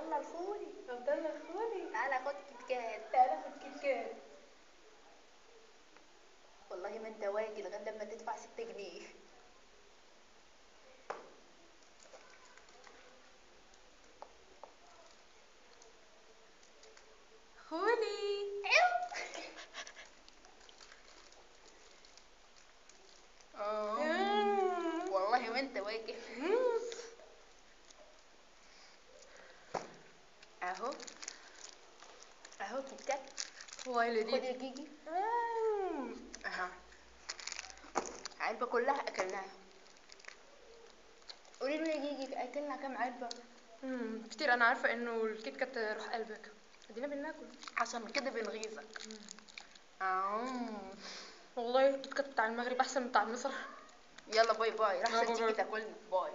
يلا الخولي. عبد الله الخولي، تعالى خد كيت كات. تعالى خد كيت كات. والله ما انت واجي لغايه لما تدفع 6 جنيه. خولي. والله ما انت واجي. اهو اهو كيت كات. ويلي خد دي. يا جيجي. اهو علبه كلها اكلناها. قولي له يا جيجي اكلنا كام علبه؟ كتير. انا عارفه انه الكيت كات روح قلبك، ادينا بناكل. عشان كده بنغيظك. والله الكيت كات بتاع المغرب احسن من بتاع مصر. يلا باي باي، راح عشان باي تيجي باي. تاكلني. باي.